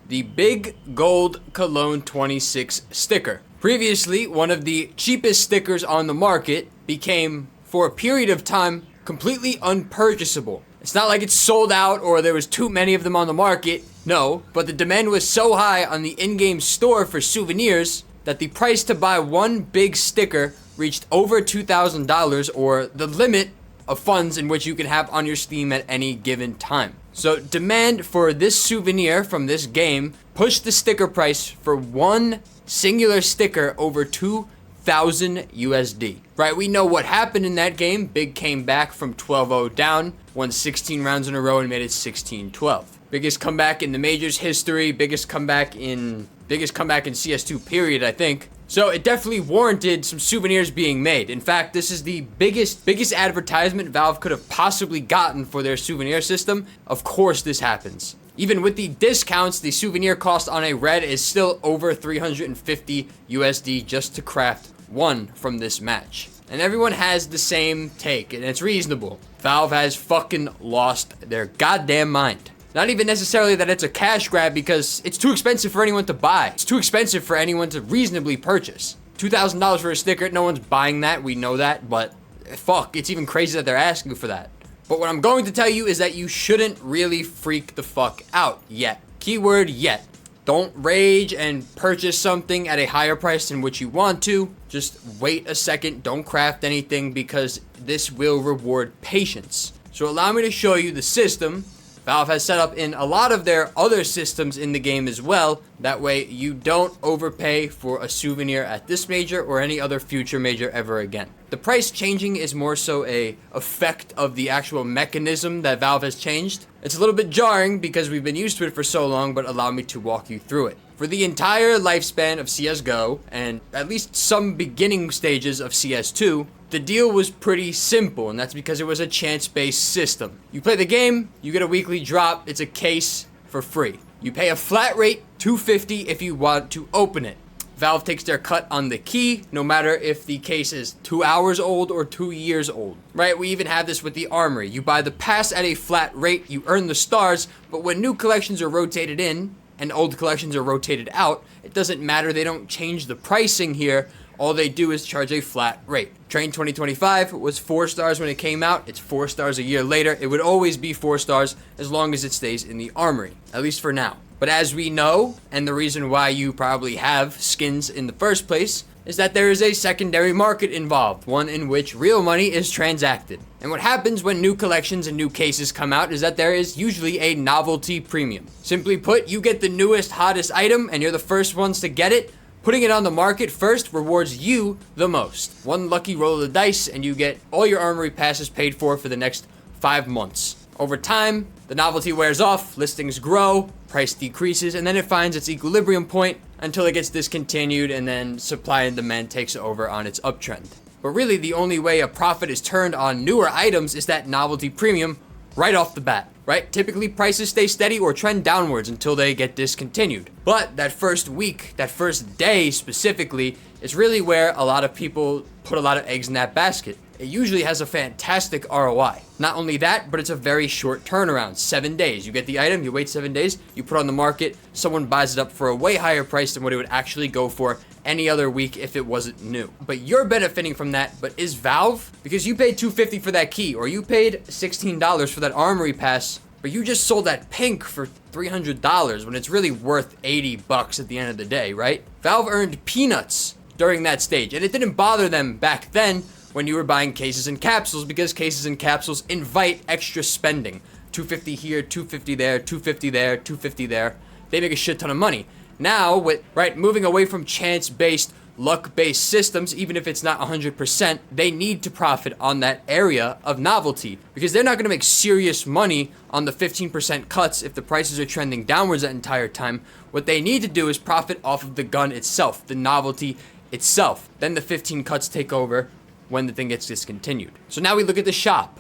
the big gold Cologne 26 sticker. Previously, one of the cheapest stickers on the market became, for a period of time, completely unpurchasable. It's not like it's sold out or there was too many of them on the market, no, but the demand was so high on the in-game store for souvenirs that the price to buy one big sticker reached over $2,000, or the limit of funds in which you can have on your Steam at any given time. So demand for this souvenir from this game pushed the sticker price for one singular sticker over 2,000 USD. Right, we know what happened in that game. Big came back from 12-0 down, won 16 rounds in a row and made it 16-12. Biggest comeback in the Majors history, biggest comeback in CS2 period, I think. So it definitely warranted some souvenirs being made. In fact, this is the biggest advertisement Valve could have possibly gotten for their souvenir system. Of course this happens. Even with the discounts, the souvenir cost on a red is still over 350 USD just to craft one from this match. And everyone has the same take, and it's reasonable. Valve has fucking lost their goddamn mind. Not even necessarily that it's a cash grab, because it's too expensive for anyone to buy. It's too expensive for anyone to reasonably purchase. $2,000 for a sticker, no one's buying that, we know that, but fuck, it's even crazy that they're asking for that. But what I'm going to tell you is that you shouldn't really freak the fuck out yet. Keyword yet. Don't rage and purchase something at a higher price than what you want to. Just wait a second, don't craft anything, because this will reward patience. So allow me to show you the system Valve has set up in a lot of their other systems in the game as well. That way you don't overpay for a souvenir at this major or any other future major ever again. The price changing is more so a effect of the actual mechanism that Valve has changed. It's a little bit jarring because we've been used to it for so long, but allow me to walk you through it. For the entire lifespan of CSGO, and at least some beginning stages of CS2, the deal was pretty simple, and that's because it was a chance-based system. You play the game, you get a weekly drop, it's a case for free. You pay a flat rate, $250 if you want to open it. Valve takes their cut on the key, no matter if the case is 2 hours old or 2 years old. Right, we even have this with the armory. You buy the pass at a flat rate, you earn the stars, but when new collections are rotated in, and old collections are rotated out, it doesn't matter, they don't change the pricing here. All they do is charge a flat rate. Train 2025 was 4 stars when it came out. It's 4 stars a year later. It would always be 4 stars as long as it stays in the armory, at least for now. But as we know, and the reason why you probably have skins in the first place, is that there is a secondary market involved, one in which real money is transacted. And what happens when new collections and new cases come out is that there is usually a novelty premium. Simply put, you get the newest, hottest item, and you're the first ones to get it. Putting it on the market first rewards you the most. One lucky roll of the dice, and you get all your armory passes paid for the next 5 months. Over time, the novelty wears off, listings grow, price decreases, and then it finds its equilibrium point until it gets discontinued, and then supply and demand takes over on its uptrend. But really, the only way a profit is turned on newer items is that novelty premium right off the bat, right? Typically, prices stay steady or trend downwards until they get discontinued. But that first week, that first day specifically, is really where a lot of people put a lot of eggs in that basket. It usually has a fantastic ROI. Not only that, but it's a very short turnaround, 7 days. You get the item, you wait 7 days, you put it on the market, someone buys it up for a way higher price than what it would actually go for any other week if it wasn't new. But you're benefiting from that, but is Valve? Because you paid $250 for that key, or you paid $16 for that armory pass, but you just sold that pink for $300 when it's really worth $80 at the end of the day, right? Valve earned peanuts during that stage, and it didn't bother them back then when you were buying cases and capsules, because cases and capsules invite extra spending. $250 here, $250 there, $250 there, $250 there. They make a shit ton of money. Now, with moving away from chance-based, luck-based systems, even if it's not 100%, they need to profit on that area of novelty, because they're not going to make serious money on the 15% cuts if the prices are trending downwards that entire time. What they need to do is profit off of the gun itself, the novelty itself. Then the 15 cuts take over when the thing gets discontinued. So now we look at the shop.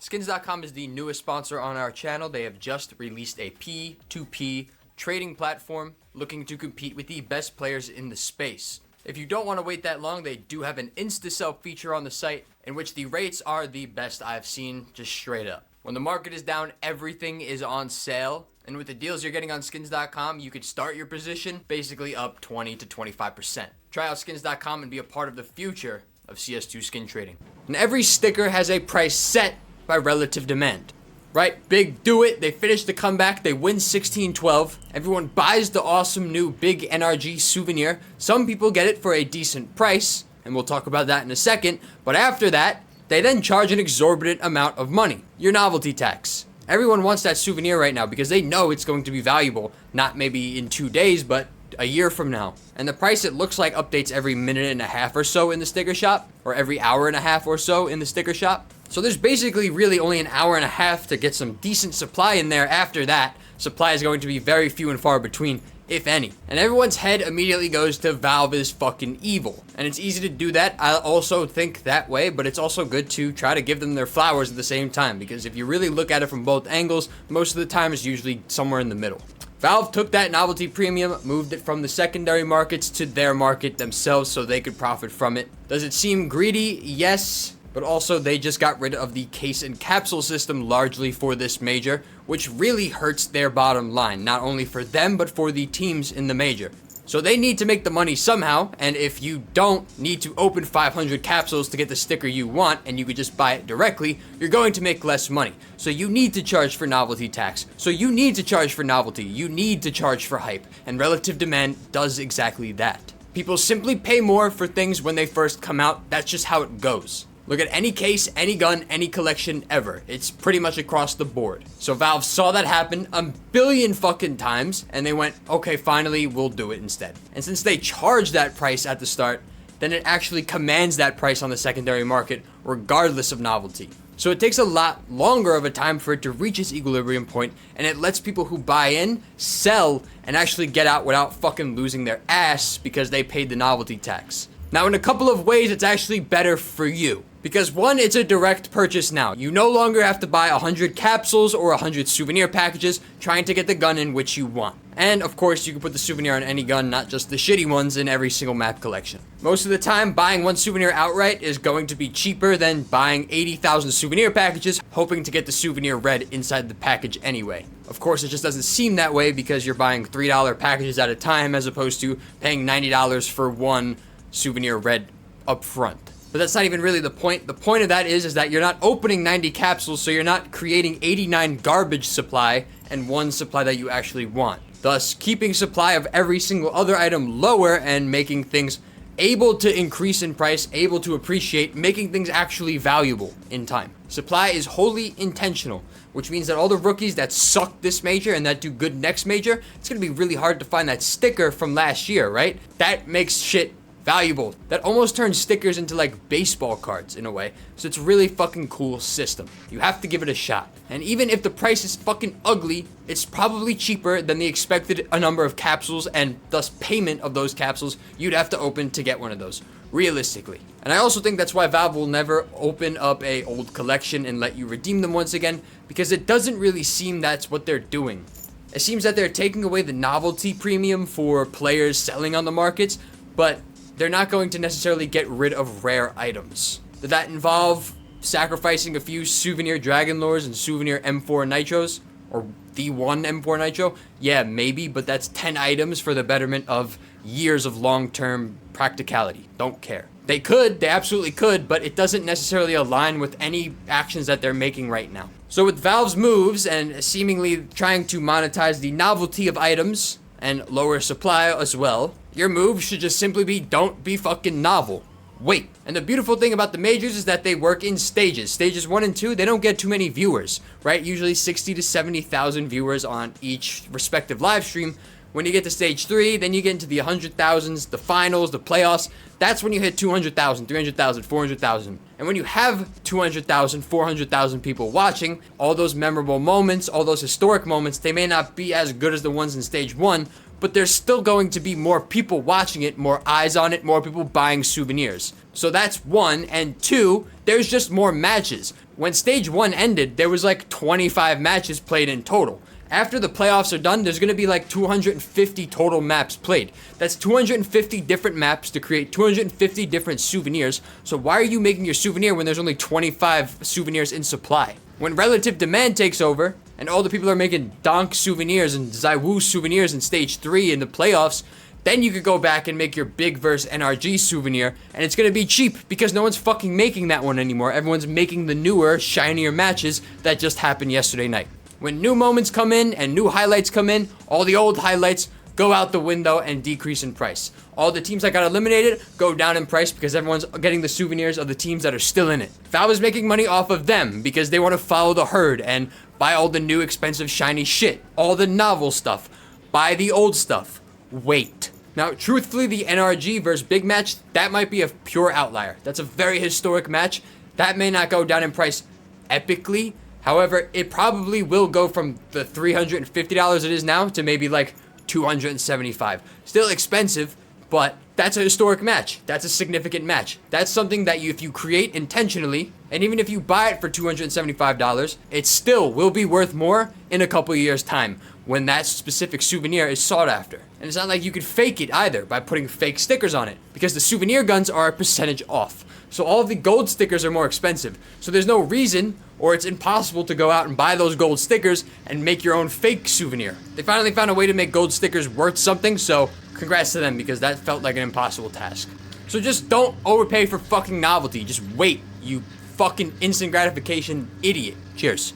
Skins.com is the newest sponsor on our channel. They have just released a P2P trading platform looking to compete with the best players in the space. If you don't want to wait that long, they do have an insta-sell feature on the site in which the rates are the best I've seen, just straight up. When the market is down, everything is on sale. And with the deals you're getting on skins.com, you could start your position basically up 20 to 25%. Try out skins.com and be a part of the future of CS2 skin trading. And every sticker has a price set by relative demand. Right? Big do it. They finish the comeback. They win 16-12. Everyone buys the awesome new big NRG souvenir. Some people get it for a decent price, and we'll talk about that in a second. But after that, they then charge an exorbitant amount of money. Your novelty tax. Everyone wants that souvenir right now because they know it's going to be valuable. Not maybe in 2 days, but a year from now. And the price, it looks like, updates every minute and a half or so in the sticker shop, or every hour and a half or so in the sticker shop. So there's basically really only an hour and a half to get some decent supply in there. After that, supply is going to be very few and far between, if any. And everyone's head immediately goes to Valve is fucking evil. And it's easy to do that. I also think that way, but it's also good to try to give them their flowers at the same time, because if you really look at it from both angles, most of the time it's usually somewhere in the middle. Valve took that novelty premium, moved it from the secondary markets to their market themselves so they could profit from it. Does it seem greedy? Yes. But also they just got rid of the case and capsule system largely for this major, which really hurts their bottom line, not only for them, but for the teams in the major. So they need to make the money somehow, and if you don't need to open 500 capsules to get the sticker you want, and you could just buy it directly, you're going to make less money. So you need to charge for novelty tax. So you need to charge for novelty. You need to charge for hype, and relative demand does exactly that. People simply pay more for things when they first come out. That's just how it goes. Look at any case, any gun, any collection ever. It's pretty much across the board. So Valve saw that happen a billion fucking times, and they went, okay, finally, we'll do it instead. And since they charged that price at the start, then it actually commands that price on the secondary market, regardless of novelty. So it takes a lot longer of a time for it to reach its equilibrium point, and it lets people who buy in, sell, and actually get out without fucking losing their ass because they paid the novelty tax. Now, in a couple of ways, it's actually better for you. Because one, it's a direct purchase now. You no longer have to buy 100 capsules or 100 souvenir packages trying to get the gun in which you want. And of course, you can put the souvenir on any gun, not just the shitty ones in every single map collection. Most of the time, buying one souvenir outright is going to be cheaper than buying 80,000 souvenir packages, hoping to get the souvenir red inside the package anyway. Of course, it just doesn't seem that way because you're buying $3 packages at a time as opposed to paying $90 for one souvenir red up front. But that's not even really the point. The point of that is that you're not opening 90 capsules, so you're not creating 89 garbage supply and one supply that you actually want. Thus, keeping supply of every single other item lower and making things able to increase in price, able to appreciate, making things actually valuable in time. Supply is wholly intentional, which means that all the rookies that suck this major and that do good next major, it's going to be really hard to find that sticker from last year, right? That makes shit valuable. That almost turns stickers into like baseball cards in a way. So it's a really fucking cool system. You have to give it a shot. And even if the price is fucking ugly, it's probably cheaper than the expected number of capsules and thus payment of those capsules you'd have to open to get one of those, realistically. And I also think that's why Valve will never open up a old collection and let you redeem them once again, because it doesn't really seem that's what they're doing. It seems that they're taking away the novelty premium for players selling on the markets, but they're not going to necessarily get rid of rare items. Did that involve sacrificing a few souvenir Dragon Lores and souvenir M4 Nitros? Or the one M4 Nitro? Yeah, maybe, but that's 10 items for the betterment of years of long-term practicality. Don't care. They could, they absolutely could, but it doesn't necessarily align with any actions that they're making right now. So with Valve's moves and seemingly trying to monetize the novelty of items and lower supply as well, your move should just simply be don't be fucking novel. Wait. And the beautiful thing about the majors is that they work in stages. Stages 1 and 2, they don't get too many viewers, right? Usually 60 to 70,000 viewers on each respective live stream. When you get to stage 3, then you get into the 100,000s, the finals, the playoffs. That's when you hit 200,000, 300,000, 400,000. And when you have 200,000, 400,000 people watching, all those memorable moments, all those historic moments, they may not be as good as the ones in stage 1, but there's still going to be more people watching it, more eyes on it, more people buying souvenirs. So that's 1, and 2, there's just more matches. When stage 1 ended, there was like 25 matches played in total. After the playoffs are done, there's going to be like 250 total maps played. That's 250 different maps to create 250 different souvenirs. So why are you making your souvenir when there's only 25 souvenirs in supply? When relative demand takes over, and all the people are making Donk souvenirs and Zywoo souvenirs in stage 3 in the playoffs, then you could go back and make your big verse NRG souvenir, and it's gonna be cheap because no one's fucking making that one anymore. Everyone's making the newer, shinier matches that just happened yesterday night. When new moments come in and new highlights come in, all the old highlights go out the window and decrease in price. All the teams that got eliminated go down in price because everyone's getting the souvenirs of the teams that are still in it. Valve is making money off of them because they want to follow the herd and buy all the new expensive shiny shit, all the novel stuff, buy the old stuff, wait. Now, truthfully, the NRG versus big match, that might be a pure outlier. That's a very historic match. That may not go down in price epically. However, it probably will go from the $350 it is now to maybe like $275. Still expensive, but that's a historic match. That's a significant match. That's something that if you create intentionally, and even if you buy it for $275, it still will be worth more in a couple of years' time when that specific souvenir is sought after. And it's not like you could fake it either by putting fake stickers on it, because the souvenir guns are a percentage off. So all of the gold stickers are more expensive. So there's no reason, or it's impossible to go out and buy those gold stickers and make your own fake souvenir. They finally found a way to make gold stickers worth something, so congrats to them, because that felt like an impossible task. So just don't overpay for fucking novelty. Just wait, you fucking instant gratification idiot. Cheers.